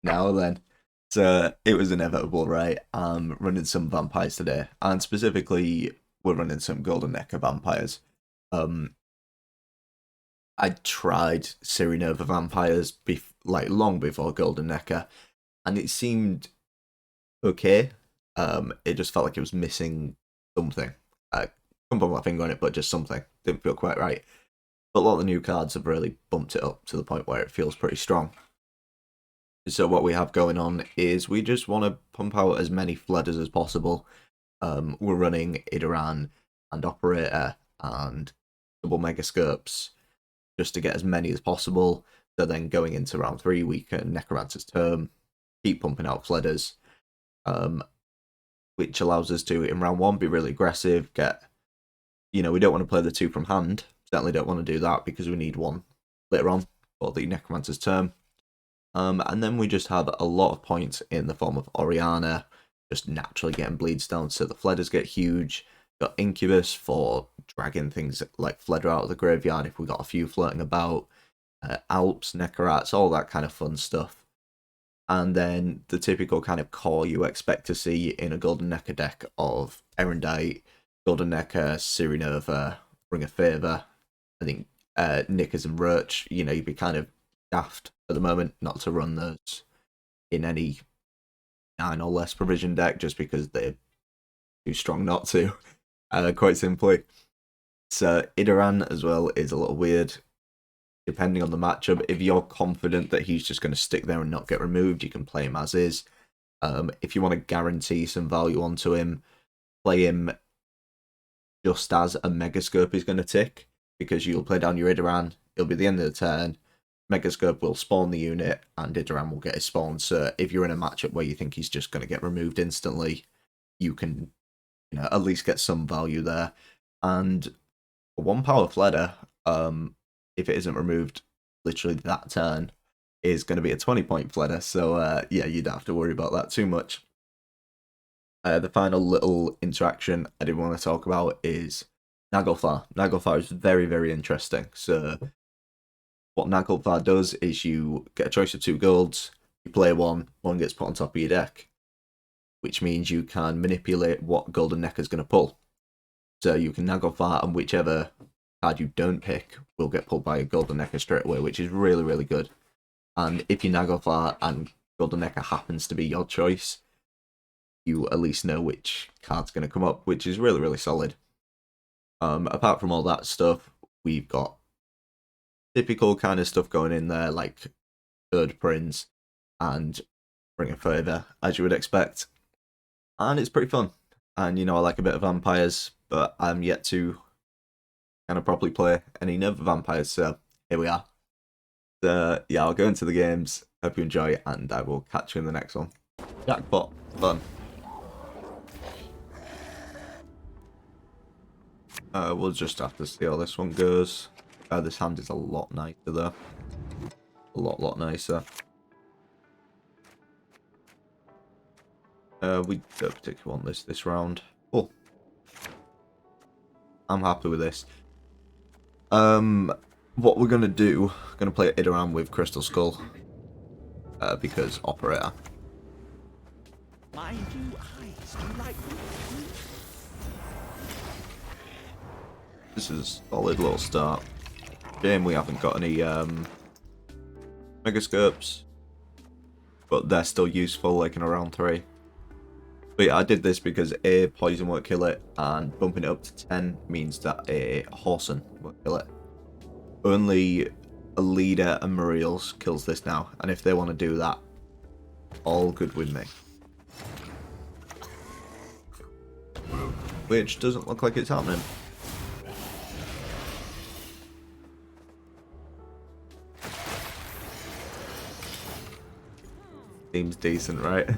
Now then. So it was inevitable, right? I'm running some vampires today, and specifically, we're running some Golden Nekker vampires. Um, I tried Cyrenova vampires like long before Golden Nekker, and it seemed okay. It just felt like it was missing something. I couldn't put my finger on it, but just something didn't feel quite right. But a lot of the new cards have really bumped it up to the point where it feels pretty strong. So what we have going on is we just want to pump out as many flooders as possible. We're running Idoran and Operator and double Megascopes just to get as many as possible. So then going into round 3, we can Necromancer's Term, keep pumping out flooders, which allows us to, in round 1, be really aggressive, we don't want to play the 2 from hand. Certainly don't want to do that because we need 1 later on for the Necromancer's Term. And then we just have a lot of points in the form of Oriana, just naturally getting bleeds down so the Fledders get huge. Got Incubus for dragging things like Fledder out of the graveyard if we got a few floating about. Alps, Nekkarats, all that kind of fun stuff. And then the typical kind of core you expect to see in a Golden Nekker deck of Erendite, Golden Nekker, Cyrenova, Ring of Favour. I think Knickers and Roach, you'd be kind of daft at the moment not to run those in any 9 or less provision deck just because they're too strong not to, quite simply. So Idoran as well is a little weird depending on the matchup. If you're confident that he's just going to stick there and not get removed, you can play him as is. If you want to guarantee some value onto him, play him just as a Megascope is going to tick, because you'll play down your Idoran, it'll be the end of the turn, Megascope will spawn the unit, and Idoran will get his spawn. So if you're in a matchup where you think he's just going to get removed instantly, you can at least get some value there. And a 1 power Fledder, if it isn't removed literally that turn, is going to be a 20-point Fledder. So yeah, you don't have to worry about that too much. The final little interaction I did want to talk about is Naglfar. Naglfar is very, very interesting. So what Naglfar does is you get a choice of 2 golds, you play one gets put on top of your deck, which means you can manipulate what Golden Nekker is going to pull. So you can Naglfar, and whichever card you don't pick will get pulled by a Golden Nekker straight away, which is really, really good. And if you Naglfar and Golden Nekker happens to be your choice, you at least know which card's going to come up, which is really, really solid. Apart from all that stuff, we've got typical kind of stuff going in there, like Third Prince and Ring of Favour, as you would expect. And it's pretty fun. And, I like a bit of vampires, but I'm yet to kind of properly play any Nova vampires, so here we are. So, yeah, I'll go into the games. Hope you enjoy, and I will catch you in the next one. Jackpot. Fun. We'll just have to see how this one goes. This hand is a lot nicer, though. A lot nicer. We don't particularly want this round. Oh. I'm happy with this. What we're going to do, we're going to play Idoran with Crystal Skull. Because Operator. Mind you, eyes, do you like This is a solid little start. Shame we haven't got any Megascopes, but they're still useful, like in a round 3. But yeah, I did this because A, poison won't kill it, and bumping it up to 10 means that a Horson won't kill it. Only a leader and Muriel's kills this now, and if they want to do that, all good with me. Which doesn't look like it's happening. Seems decent, right?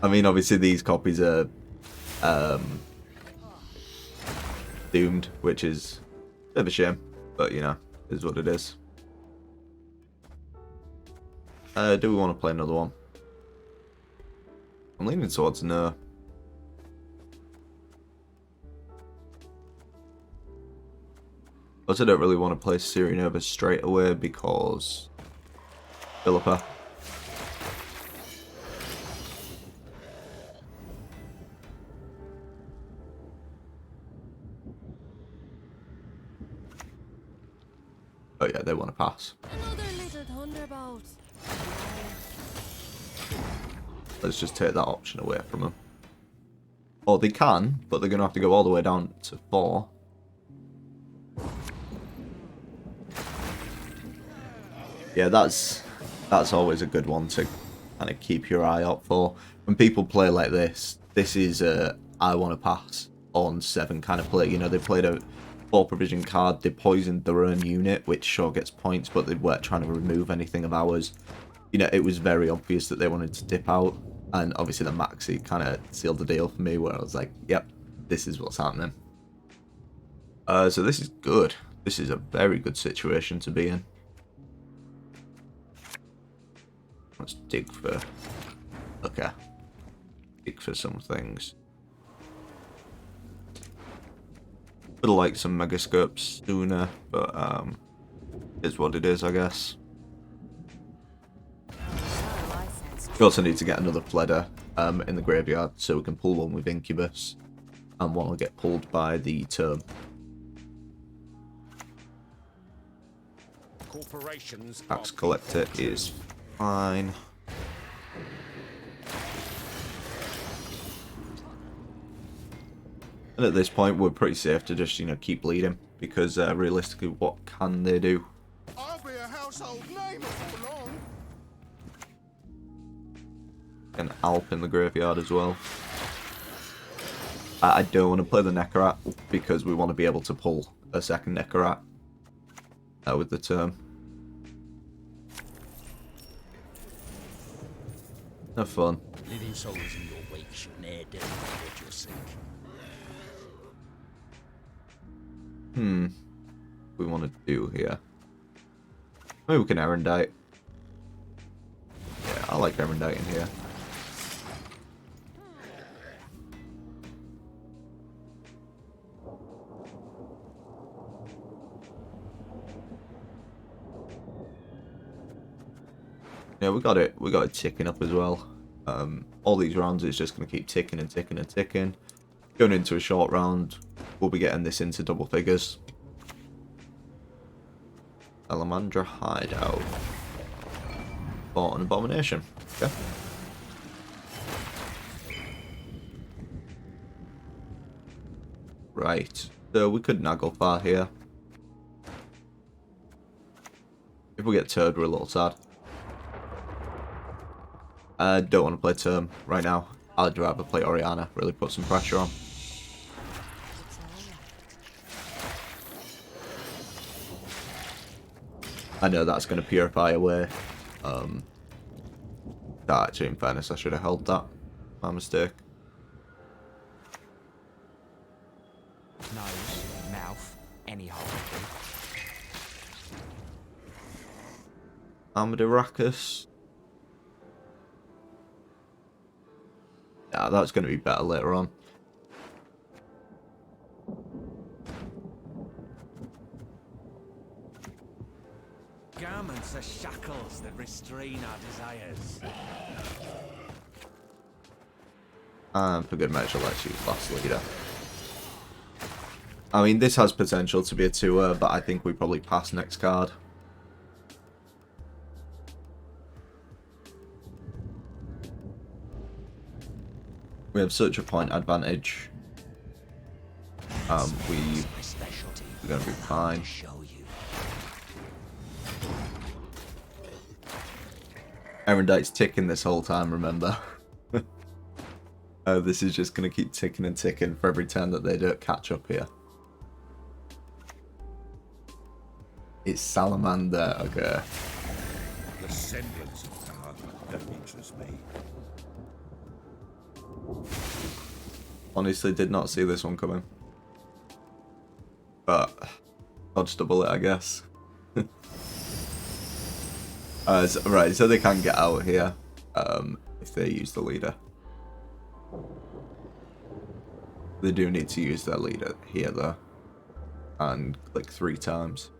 I mean, obviously these copies are doomed, which is a bit of a shame, but is what it is. Do we want to play another one? I'm leaning towards no. But I don't really want to play Cyrenova straight away because Philippa. Oh yeah, they want to pass. Another little thunderbolt. Let's just take that option away from them. Or they can, but they're going to have to go all the way down to 4. Yeah, that's always a good one to kind of keep your eye out for. When people play like this, this is a I want to pass on 7 kind of play. You know, they played a 4 provision card, they poisoned their own unit, which sure gets points, but they weren't trying to remove anything of ours. You know, it was very obvious that they wanted to dip out. And obviously the maxi kind of sealed the deal for me, where I was like, yep, this is what's happening. So this is good. This is a very good situation to be in. Let's dig for... Okay. Dig for some things. Would have liked some megascopes sooner, but it's what it is, I guess. We also need to get another Fleder in the graveyard so we can pull one with Incubus, and one will get pulled by the term. Tax Collector is fine. And at this point we're pretty safe to just, you know, keep bleeding, because realistically what can they do? I'll be a household name before long. An Alp in the graveyard as well. I don't want to play the Nekker because we want to be able to pull a second Nekker with the term. Have fun. Living souls in your wake should ne'er dare at your sake. We want to do here. Maybe we can Erendite. Yeah, I like Erendite in here. Yeah, we got it ticking up as well. All these rounds it's just going to keep ticking and ticking and ticking. Going into a short round, we'll be getting this into double figures. Salamandra hideout. For an abomination. Okay. Right. So we could Naglfar here. If we get turd, we're a little sad. I don't want to play Term right now. I'd rather play Oriana, really put some pressure on. I know that's going to purify away. Actually, in fairness, I should have held that. My mistake. Nose, mouth, any hole. Amadoracus. Yeah, that's going to be better later on. Garments are shackles that restrain our desires. And for good measure, let's use Last Leader. I mean, this has potential to be a 2-er, but I think we probably pass next card. We have such a point advantage. We're going to be fine. Erendite's ticking this whole time, remember? This is just going to keep ticking and ticking for every turn that they don't catch up here. It's Salamander, okay. The semblance of power that interests me. Honestly, did not see this one coming. But, dodged a bullet, I guess. Right, so they can get out here if they use the leader. They do need to use their leader here, though. And click 3 times.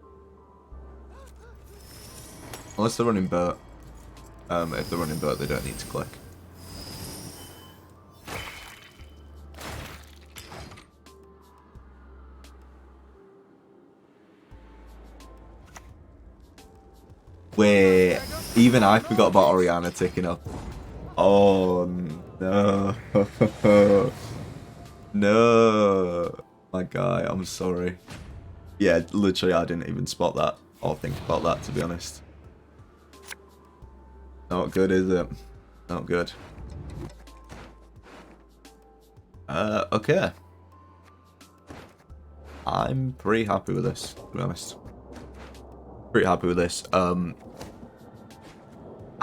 Unless they're running Bert. If they're running Bert, they don't need to click. Even I forgot about Oriana ticking up. Oh no. No. My guy, I'm sorry. Yeah, literally I didn't even spot that or think about that, to be honest. Not good, is it? Not good. Okay. I'm pretty happy with this, to be honest. Pretty happy with this. I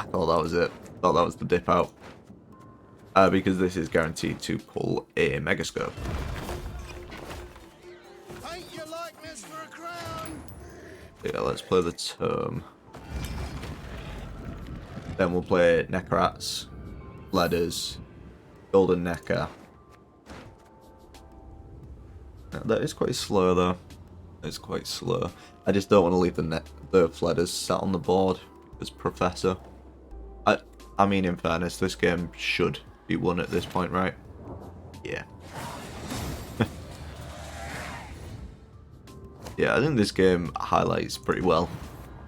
thought that was it. Thought that was the dip out. Because this is guaranteed to pull a Megascope. Paint your likeness for a crown. Yeah, let's play the term. Then we'll play Nekkerats, Ledders, Golden Nekker. That is quite slow though. It's quite slow. I just don't want to leave the Fledders sat on the board as Professor. I mean, in fairness, this game should be won at this point, right? Yeah. Yeah, I think this game highlights pretty well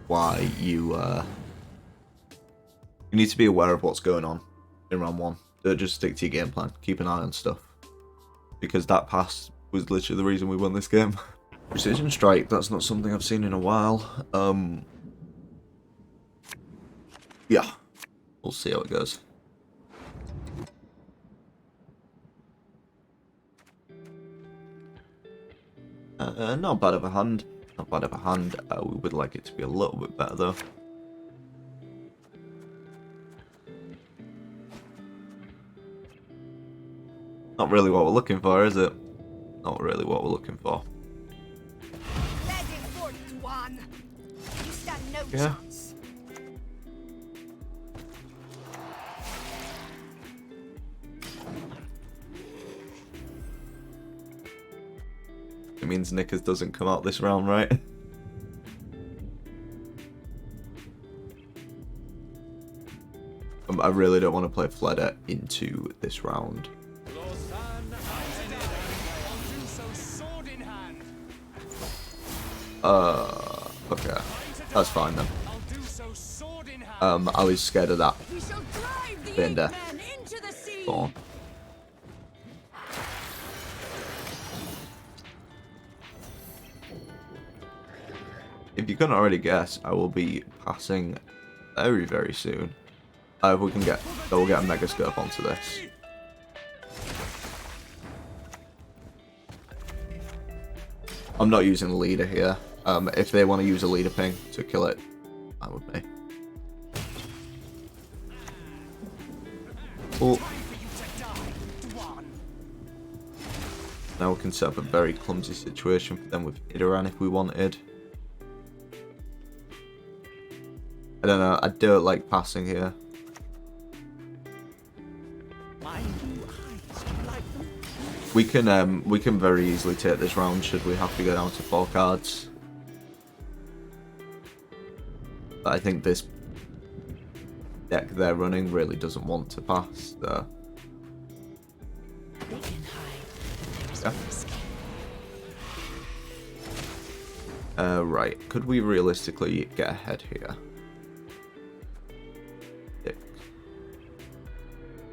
why you need to be aware of what's going on in round one. Don't just stick to your game plan. Keep an eye on stuff. Because that pass was literally the reason we won this game. Precision strike, that's not something I've seen in a while. Yeah. We'll see how it goes. Not bad of a hand. Not bad of a hand. We would like it to be a little bit better though. Not really what we're looking for, is it? Not really what we're looking for. You stand no Yeah. chance. It means Knickers doesn't come out this round, right? I really don't want to play Fledder into this round. Okay. That's fine then. I was scared of that. We shall drive the Bender. ape man into the sea. Go on. If you couldn't already guess, I will be passing very, very soon. If we can get, so we'll get a Megascope onto this. I'm not using the leader here. If they want to use a leader ping to kill it, that would be. Oh. Now we can set up a very clumsy situation for them with Idoran if we wanted. I don't know, I don't like passing here. We can very easily take this round should we have to go down to 4 cards. But I think this deck they're running really doesn't want to pass, so. Yeah. Right, could we realistically get ahead here?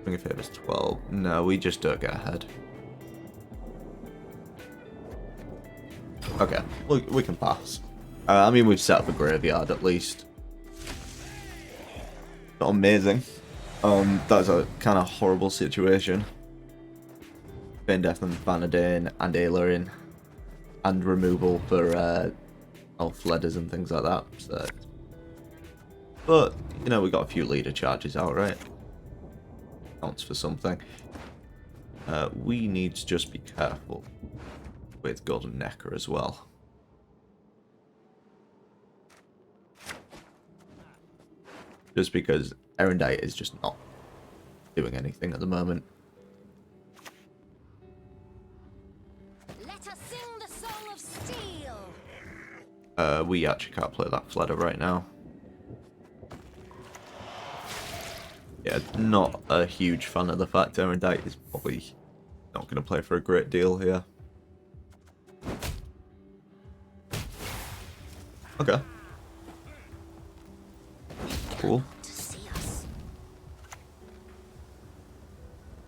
Ring of Favors 12. No, we just don't get ahead. Okay, we can pass. I mean, we've set up a graveyard at least. Not amazing. That's a kind of horrible situation. Bane Death and Vanadane and Ailerin. And removal for Fledders and things like that. So. But, you know, we got a few leader charges out, right? Counts for something. We need to just be careful with Golden Nekker as well. Just because Erendite is just not doing anything at the moment. Let us sing the song of steel. We actually can't play that Fledder right now. Yeah, not a huge fan of the fact Erendite is probably not going to play for a great deal here. Okay. Cool. To see us.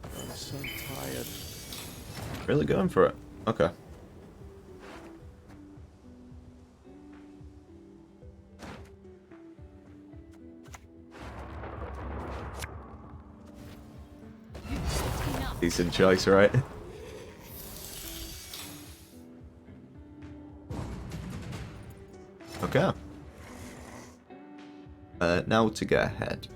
I'm so tired. Really going for it. Okay. Enough. Decent choice, right? Okay. Now to get ahead.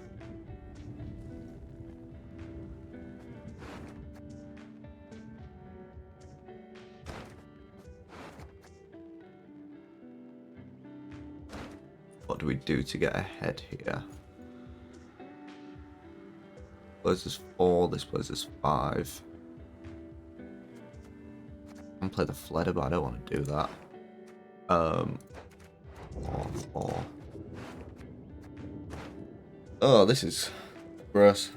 What do we do to get ahead here? Place is 4, this place is 5. I can play the Fleder, but I don't want to do that. 4. Oh, this is gross.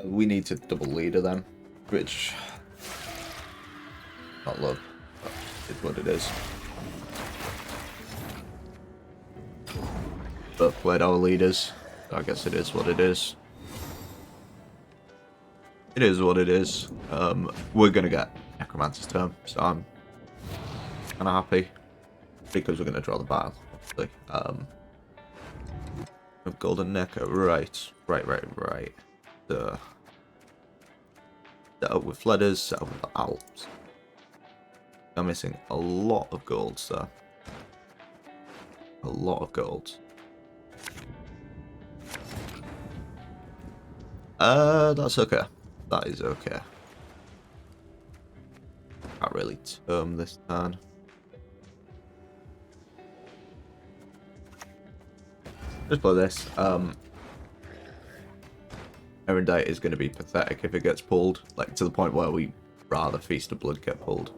We need to double leader then, which not love, but it's what it is. But played our leaders, so I guess it is what it is. It is what it is. We're gonna get Necromancer's turn, so I'm kind of happy because we're gonna draw the battle. Obviously. Golden Nekker, right. Set up with Fleders, set up with the Alps. I'm missing a lot of gold, sir. A lot of gold. That's okay. That is okay. Can't really term this turn. Just play this. Erendite is going to be pathetic if it gets pulled, like to the point where we rather Feast of Blood get pulled.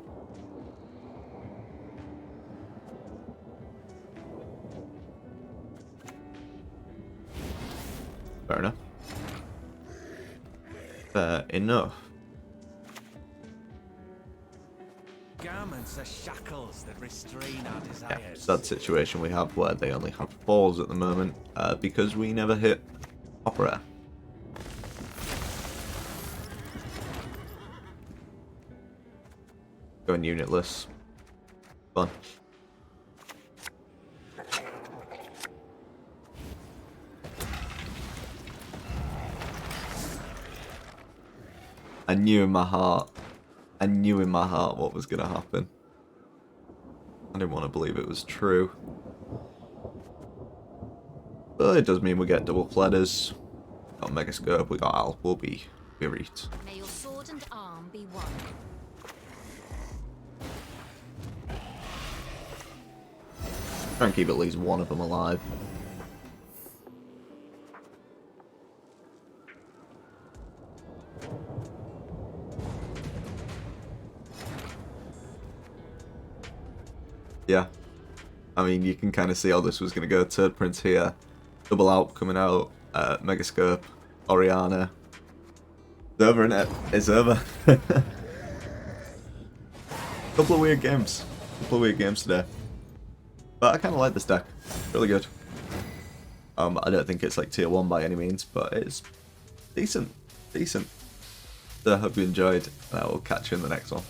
Fair enough. Fair enough. Garments are shackles that restrain our Yeah, desires. sad situation we have where they only have 4s at the moment because we never hit Opera. Going unitless. Fun. I knew in my heart what was going to happen. I didn't want to believe it was true. But it does mean we get double Fleders. Got Megascope, we got Alp, we'll be reet. May your sword and arm be one. Try and keep at least one of them alive. Yeah. I mean, you can kind of see how this was going to go. Third Prince here. Double Alp coming out. Megascope. Oriana. It's over, innit? It's over. Couple of weird games. Couple of weird games today. But I kind of like this deck. Really good. I don't think it's like tier 1 by any means, but it's decent. Decent. So I hope you enjoyed, and I will catch you in the next one.